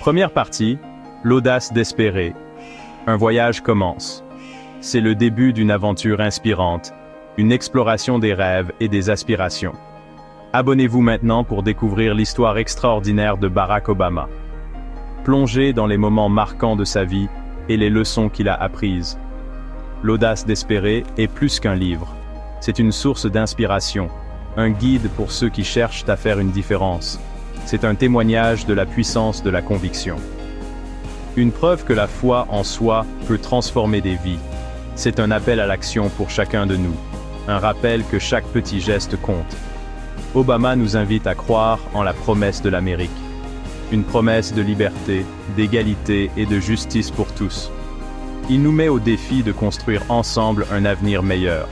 Première partie, l'audace d'espérer. Un voyage commence. C'est le début d'une aventure inspirante, une exploration des rêves et des aspirations. Abonnez-vous maintenant pour découvrir l'histoire extraordinaire de Barack Obama. Plongez dans les moments marquants de sa vie et les leçons qu'il a apprises. L'audace d'espérer est plus qu'un livre. C'est une source d'inspiration, un guide pour ceux qui cherchent à faire une différence. C'est un témoignage de la puissance de la conviction. Une preuve que la foi en soi peut transformer des vies. C'est un appel à l'action pour chacun de nous. Un rappel que chaque petit geste compte. Obama nous invite à croire en la promesse de l'Amérique. Une promesse de liberté, d'égalité et de justice pour tous. Il nous met au défi de construire ensemble un avenir meilleur.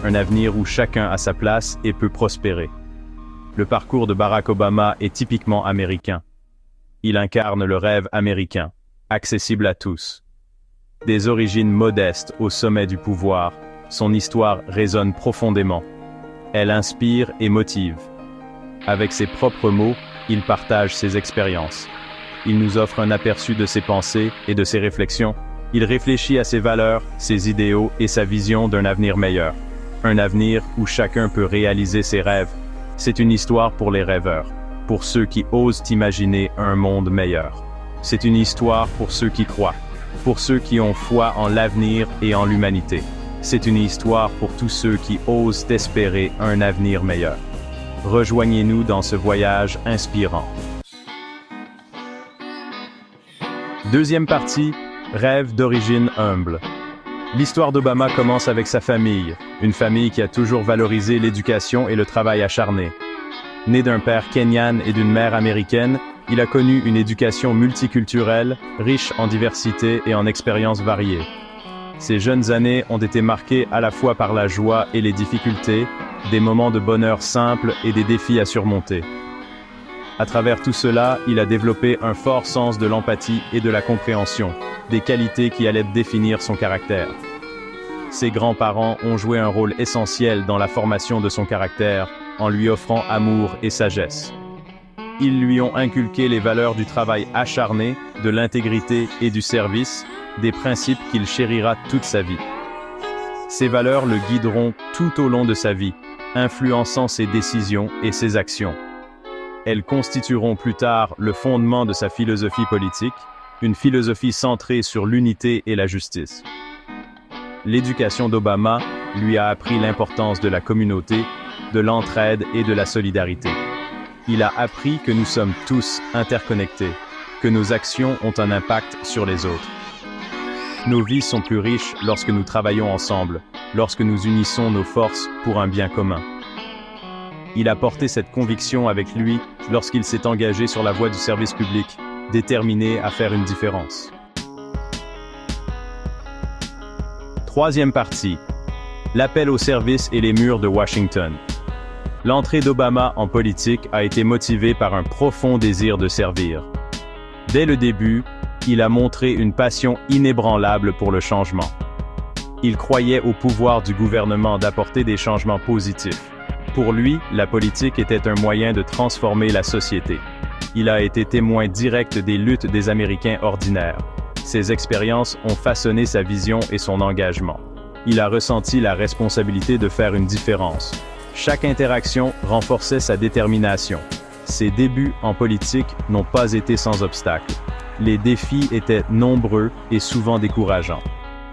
Un avenir où chacun a sa place et peut prospérer. Le parcours de Barack Obama est typiquement américain. Il incarne le rêve américain, accessible à tous. Des origines modestes au sommet du pouvoir, son histoire résonne profondément. Elle inspire et motive. Avec ses propres mots, il partage ses expériences. Il nous offre un aperçu de ses pensées et de ses réflexions. Il réfléchit à ses valeurs, ses idéaux et sa vision d'un avenir meilleur. Un avenir où chacun peut réaliser ses rêves. C'est une histoire pour les rêveurs, pour ceux qui osent imaginer un monde meilleur. C'est une histoire pour ceux qui croient, pour ceux qui ont foi en l'avenir et en l'humanité. C'est une histoire pour tous ceux qui osent espérer un avenir meilleur. Rejoignez-nous dans ce voyage inspirant. Deuxième partie, rêve d'origine humble. L'histoire d'Obama commence avec sa famille, une famille qui a toujours valorisé l'éducation et le travail acharné. Né d'un père kényan et d'une mère américaine, il a connu une éducation multiculturelle, riche en diversité et en expériences variées. Ses jeunes années ont été marquées à la fois par la joie et les difficultés, des moments de bonheur simples et des défis à surmonter. À travers tout cela, il a développé un fort sens de l'empathie et de la compréhension, des qualités qui allaient définir son caractère. Ses grands-parents ont joué un rôle essentiel dans la formation de son caractère, en lui offrant amour et sagesse. Ils lui ont inculqué les valeurs du travail acharné, de l'intégrité et du service, des principes qu'il chérira toute sa vie. Ces valeurs le guideront tout au long de sa vie, influençant ses décisions et ses actions. Elles constitueront plus tard le fondement de sa philosophie politique, une philosophie centrée sur l'unité et la justice. L'éducation d'Obama lui a appris l'importance de la communauté, de l'entraide et de la solidarité. Il a appris que nous sommes tous interconnectés, que nos actions ont un impact sur les autres. Nos vies sont plus riches lorsque nous travaillons ensemble, lorsque nous unissons nos forces pour un bien commun. Il a porté cette conviction avec lui lorsqu'il s'est engagé sur la voie du service public, déterminé à faire une différence. Troisième partie, l'appel au service et les murs de Washington. L'entrée d'Obama en politique a été motivée par un profond désir de servir. Dès le début, il a montré une passion inébranlable pour le changement. Il croyait au pouvoir du gouvernement d'apporter des changements positifs. Pour lui, la politique était un moyen de transformer la société. Il a été témoin direct des luttes des Américains ordinaires. Ses expériences ont façonné sa vision et son engagement. Il a ressenti la responsabilité de faire une différence. Chaque interaction renforçait sa détermination. Ses débuts en politique n'ont pas été sans obstacles. Les défis étaient nombreux et souvent décourageants.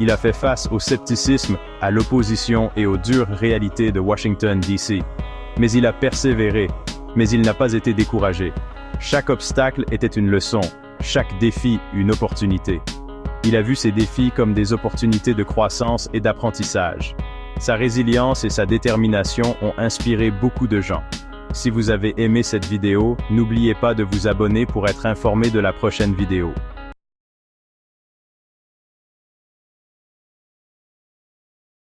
Il a fait face au scepticisme, à l'opposition et aux dures réalités de Washington, D.C. Mais il a persévéré, mais il n'a pas été découragé. Chaque obstacle était une leçon, chaque défi une opportunité. Il a vu ces défis comme des opportunités de croissance et d'apprentissage. Sa résilience et sa détermination ont inspiré beaucoup de gens. Si vous avez aimé cette vidéo, n'oubliez pas de vous abonner pour être informé de la prochaine vidéo.